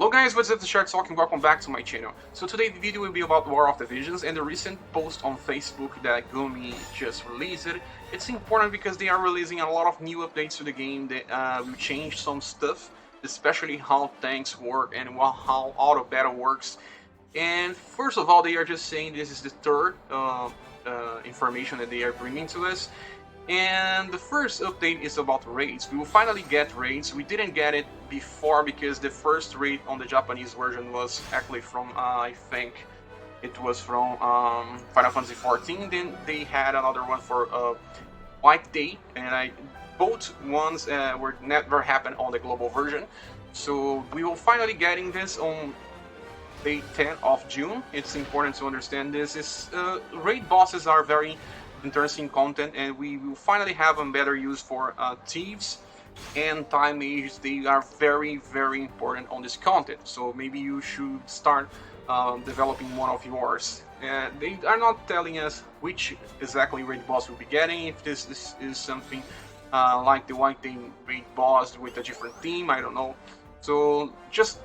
Hello guys, what's up, the Shark Talking, welcome back to my channel. So today the video will be about War of the Visions and the recent post on Facebook that Gumi just released. It's important because they are releasing a lot of new updates to the game that will change some stuff, especially how tanks work and how auto battle works. And first of all, they are just saying this is the third information that they are bringing to us. And the first update is about raids. We will finally get raids. We didn't get it before because the first raid on the Japanese version was actually from, I think it was from Final Fantasy XIV. Then they had another one for White Day, and both ones were never happened on the global version. So we will finally getting this on day 10 of June. It's important to understand this. Raid bosses are very interesting content, and we will finally have a better use for thieves and time mages. They are very important on this content, so maybe you should start developing one of yours. They are not telling us which exactly raid boss we'll be getting, if this is something like the White Day raid boss with a different theme, I don't know. So just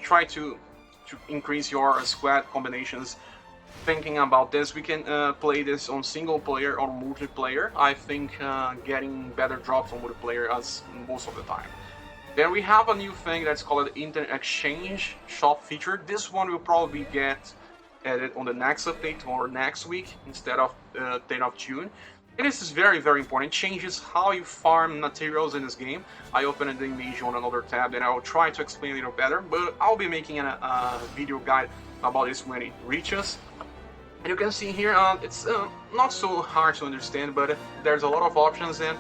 try to increase your squad combinations. Thinking about this, we can play this on single player or multiplayer. I think getting better drops on multiplayer as most of the time. Then we have a new thing that's called Internet Exchange Shop feature. This one will probably get added on the next update or next week instead of 10th of June. And this is very important. It changes how you farm materials in this game. I opened the image on another tab and I will try to explain a little better, but I'll be making a video guide about this when it reaches. And you can see here, it's not so hard to understand, but there's a lot of options, and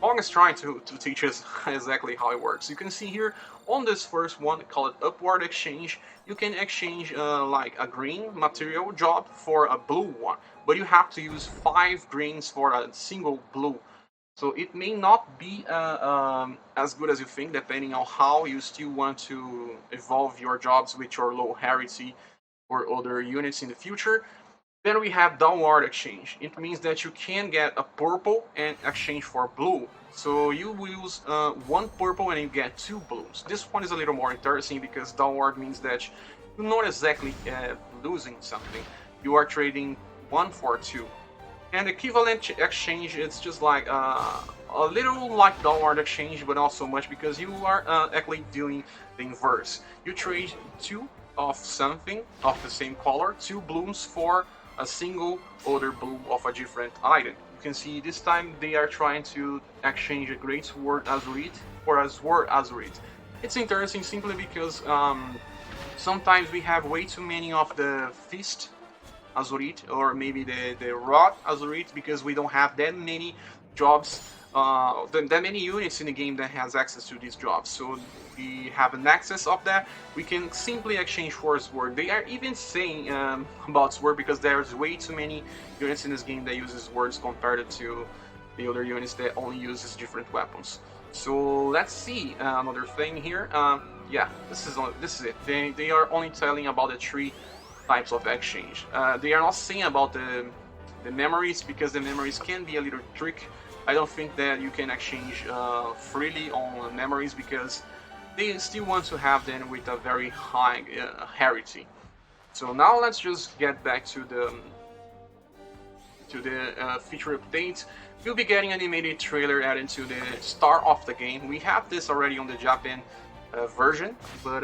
Pong is trying to teach us exactly how it works. You can see here on this first one, called Upward Exchange, you can exchange like a green material job for a blue one, but you have to use 5 greens for a single blue. So it may not be as good as you think, depending on how you still want to evolve your jobs with your low rarity or other units in the future. Then we have downward exchange. It means that you can get a purple and exchange for blue. So you will use 1 purple and you get 2 blues. This one is a little more interesting because downward means that you're not exactly losing something. You are trading 1 for 2. And equivalent exchange, it's just like a little like downward exchange, but not so much because you are actually doing the inverse. You trade 2 of something of the same color, 2 blues for a single other blue of a different item. You can see this time they are trying to exchange a Great Sword Azurite for a Sword Azurite. It's interesting simply because sometimes we have way too many of the Fist Azurite or maybe the Rod Azurite because we don't have that many jobs, that many units in the game that has access to these jobs. So we have an access of that, we can simply exchange for Sword. They are even saying about Sword because there's way too many units in this game that uses Swords compared to the other units that only uses different weapons. So let's see another thing here. Yeah, this is it. They are only telling about the 3 types of exchange. They are not saying about the memories because the memories can be a little trick. I don't think that you can exchange freely on memories because they still want to have them with a very high rarity. So now let's just get back to the feature update. We'll be getting an animated trailer added to the start of the game. We have this already on the Japan version, but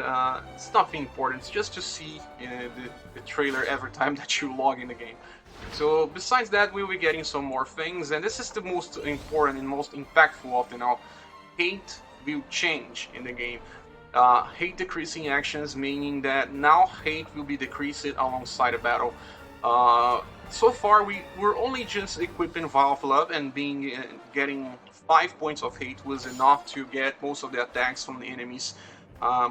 it's nothing important. It's just to see the trailer every time that you log in the game. So besides that, we'll be getting some more things, and this is the most important and most impactful of them all. Hate will change in the game. Hate decreasing actions, meaning that now hate will be decreased alongside the battle. So far we're only just equipping Valve Love, and getting 5 points of hate was enough to get most of the attacks from the enemies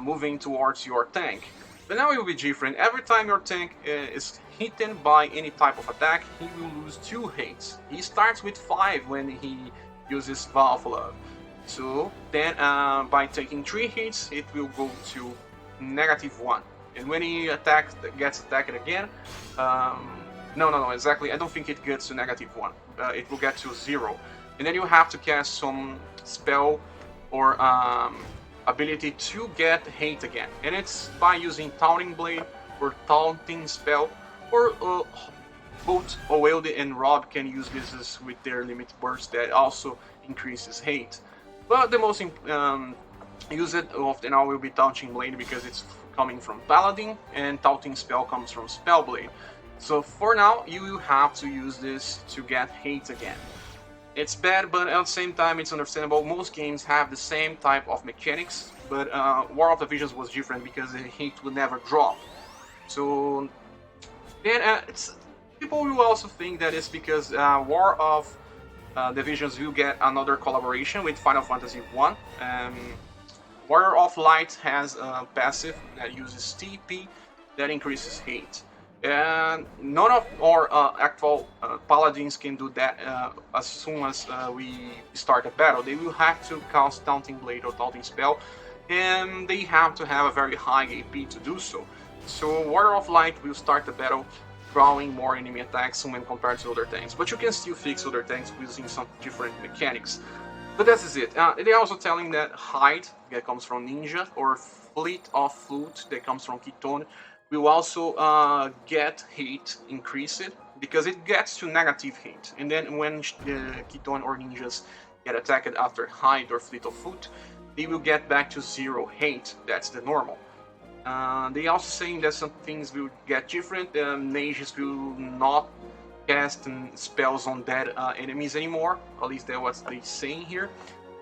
moving towards your tank. But now it will be different. Every time your tank is hit by any type of attack, he will lose 2 hates. He starts with 5 when he uses Valve Love. So then by taking 3 hits, it will go to -1. And when he gets attacked again, no, exactly, I don't think it gets to -1. It will get to 0. And then you have to cast some spell or ability to get hate again, and it's by using Taunting Blade or Taunting Spell, or both Oelde and Rob can use this with their limit burst that also increases hate. But the most used often now will be Taunting Blade because it's coming from Paladin, and Taunting Spell comes from Spellblade. So for now, you will have to use this to get hate again. It's bad, but at the same time, it's understandable. Most games have the same type of mechanics, but War of the Visions was different because the hate would never drop. So then people will also think that it's because War of the Visions will get another collaboration with Final Fantasy 1. Warrior of Light has a passive that uses TP that increases hate. And none of our actual paladins can do that as soon as we start a battle. They will have to cast Taunting Blade or Taunting Spell, and they have to have a very high AP to do so. So Warrior of Light will start the battle drawing more enemy attacks when compared to other tanks, but you can still fix other tanks using some different mechanics. But that is it. They're also telling that Hide, that comes from Ninja, or Fleet of Flute, that comes from Kitone, will also get hate increased because it gets to negative hate. And then when the Kitone or Ninjas get attacked after Hide or Fleet of Foot, they will get back to 0 hate. That's the normal. They also saying that some things will get different. Mages will not cast spells on dead enemies anymore. At least that's what they're saying here.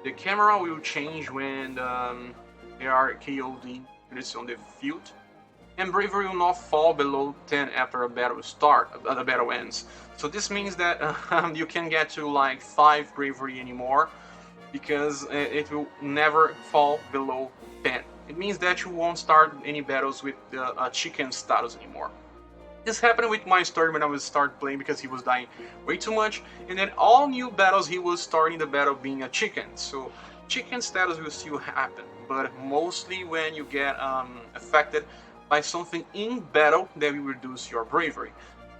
The camera will change when they are KO'd units on the field. And bravery will not fall below 10 after a battle ends. So this means that you can get to like 5 bravery anymore, because it will never fall below 10. It means that you won't start any battles with a chicken status anymore. This happened with my story when I was started playing because he was dying way too much, and then all new battles he was starting the battle being a chicken. So chicken status will still happen, but mostly when you get affected by something in battle that will reduce your bravery.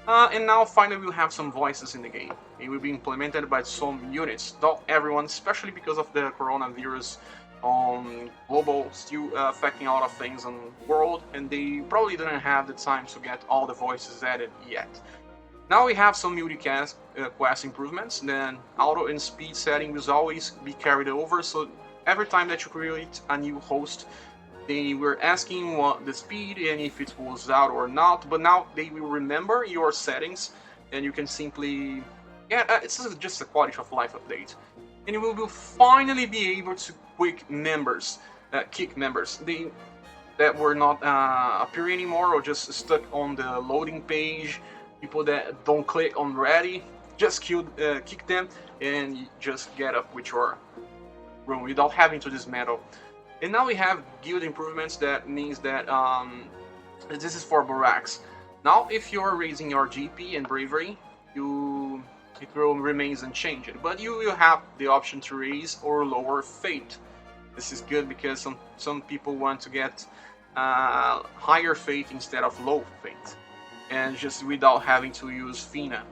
And now finally we'll have some voices in the game. It will be implemented by some units, not everyone, especially because of the coronavirus on global still affecting a lot of things on the world, and they probably didn't have the time to get all the voices added yet. Now we have some multicast quest improvements. Then auto and speed setting will always be carried over, so every time that you create a new host, they were asking what the speed and if it was out or not, but now they will remember your settings, and you can simply, it's just a quality of life update. And you will finally be able to kick members that were not appearing anymore or just stuck on the loading page. People that don't click on ready, just kick them and just get up with your room without having to dismantle. And now we have guild improvements. That means that this is for barracks. Now if you're raising your GP and bravery, it will remains unchanged, but you will have the option to raise or lower fate. This is good because some people want to get higher fate instead of low fate, and just without having to use Fina.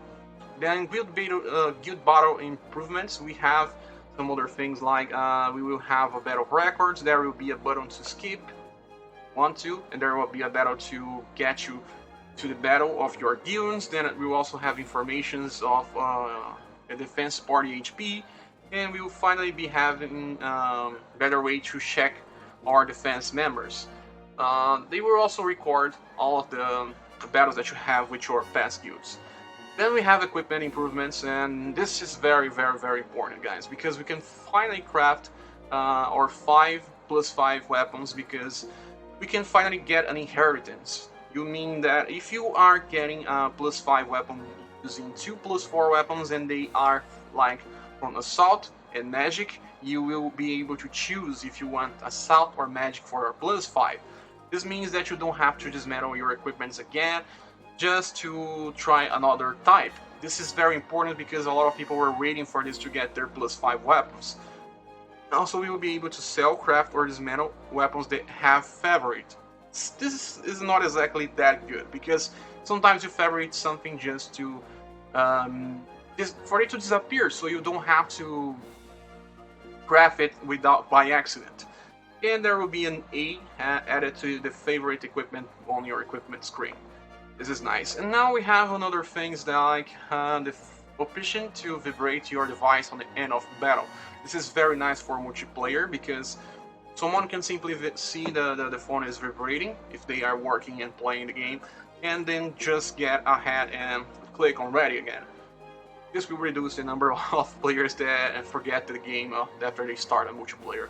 Then guild battle improvements, we have some other things like we will have a battle records. There will be a button to skip 1, 2, and there will be a battle to get you to the battle of your guilds. Then we will also have informations of a defense party HP, and we will finally be having better way to check our defense members. They will also record all of the battles that you have with your past guilds. Then we have equipment improvements, and this is very, very, very important, guys, because we can finally craft our 5+5 weapons, because we can finally get an inheritance. You mean that if you are getting a +5 weapon using 2+4 weapons, and they are like from assault and magic, you will be able to choose if you want assault or magic for a +5. This means that you don't have to dismantle your equipments again just to try another type. This is very important because a lot of people were waiting for this to get their +5 weapons. Also, we will be able to sell, craft, or dismantle weapons that have favorite. This is not exactly that good, because sometimes you favorite something just to for it to disappear, so you don't have to craft it by accident. and there will be an A added to the favorite equipment on your equipment screen. This is nice. And now we have another things like the option to vibrate your device on the end of battle. This is very nice for multiplayer because someone can simply see the phone is vibrating if they are working and playing the game, and then just get ahead and click on ready again. This will reduce the number of players that forget the game after they start a multiplayer.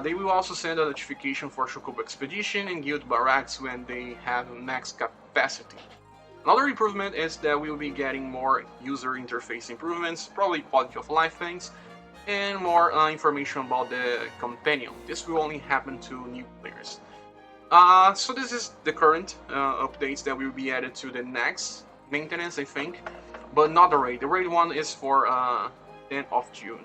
They will also send a notification for Chocobo Expedition and Guild Barracks when they have max capacity. Another improvement is that we'll be getting more user interface improvements, probably quality of life things, and more information about the companion. This will only happen to new players. So this is the current updates that will be added to the next maintenance, I think, but not the raid. The raid one is for 10th of June.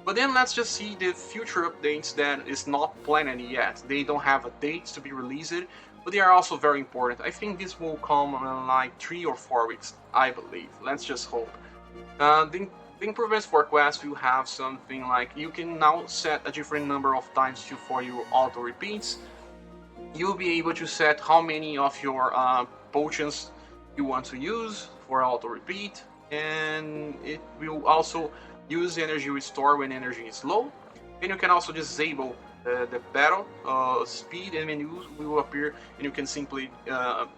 But then let's just see the future updates that is not planned yet. They don't have a date to be released, but they are also very important. I think this will come in like 3 or 4 weeks, I believe. Let's just hope. The improvements for quests will have something like you can now set a different number of times for your auto repeats. You'll be able to set how many of your potions you want to use for auto repeat, and it will also use energy restore when energy is low. And you can also disable the battle speed, and menus will appear, and you can simply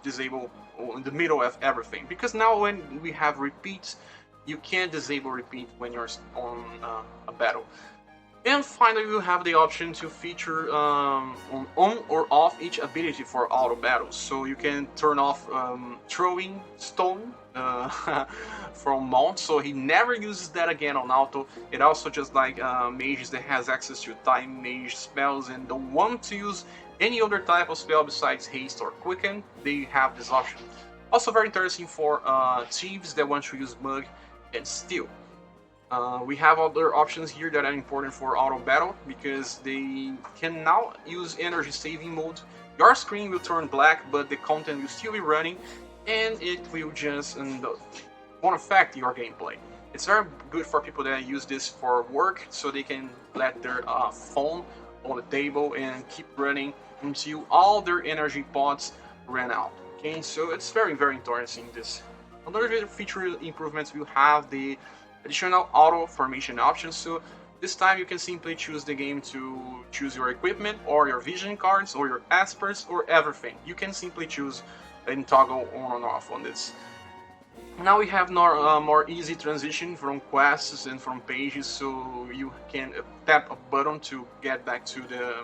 disable in the middle of everything, because now when we have repeats, you can't disable repeat when you're on a battle. And finally, we will have the option to feature on or off each ability for auto battles. So you can turn off throwing stone from Mount, so he never uses that again on auto. It also just like mages that has access to time mage spells and don't want to use any other type of spell besides haste or quicken, they have this option. Also very interesting for thieves that want to use bug and steal. We have other options here that are important for auto battle because they can now use energy saving mode. Your screen will turn black, but the content will still be running, and it will just won't affect your gameplay. It's very good for people that use this for work, so they can let their phone on the table and keep running until all their energy pods run out. Okay, so it's very interesting. This another feature improvements will have the additional auto formation options. So this time you can simply choose the game to choose your equipment or your vision cards or your aspers or everything. You can simply choose and toggle on and off on this. Now we have more easy transition from quests and from pages, so you can tap a button to get back to the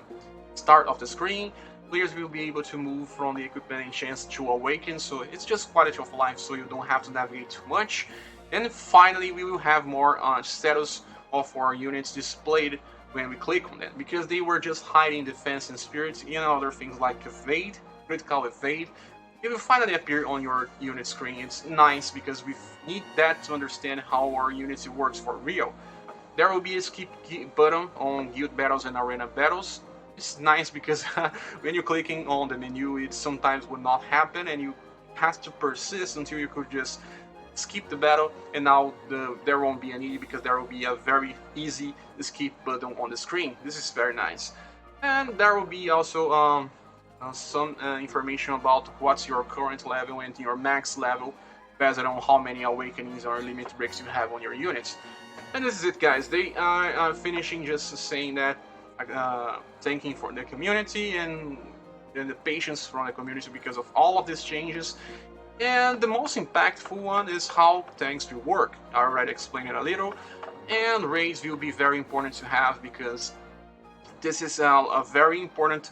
start of the screen. Players will be able to move from the equipment and chance to awaken, so it's just quality of life, so you don't have to navigate too much. And finally, we will have more status of our units displayed when we click on them, because they were just hiding defense and spirits and other things like evade, critical evade. It will finally appear on your unit screen. It's nice because we need that to understand how our unity works for real. There will be a skip button on guild battles and arena battles. It's nice because when you're clicking on the menu, it sometimes would not happen, and you have to persist until you could just skip the battle, and now there won't be any because there will be a very easy skip button on the screen. This is very nice. And there will be also some information about what's your current level and your max level based on how many awakenings or limit breaks you have on your units. And this is it, guys. They are finishing just saying that thanking for the community and the patience from the community because of all of these changes. And the most impactful one is how tanks will work. I already explained it a little, and raids will be very important to have because this is a very important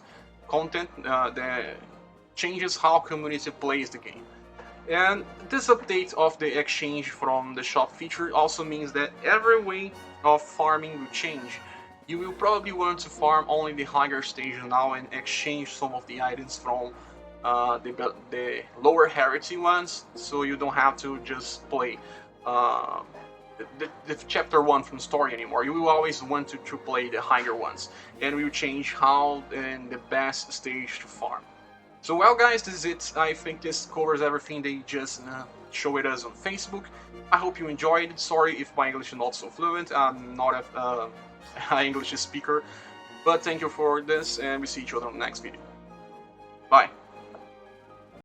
content that changes how community plays the game. And this update of the exchange from the shop feature also means that every way of farming will change. You will probably want to farm only the higher stage now and exchange some of the items from the lower heritage ones, so you don't have to just play the chapter 1 from story anymore. You will always want to play the higher ones, and we will change how and the best stage to farm. So well, guys, this is it. I think this covers everything they just showed us on Facebook. I hope you enjoyed. Sorry if my English is not so fluent. I'm not an English speaker. But thank you for this, and we see each other on the next video. Bye.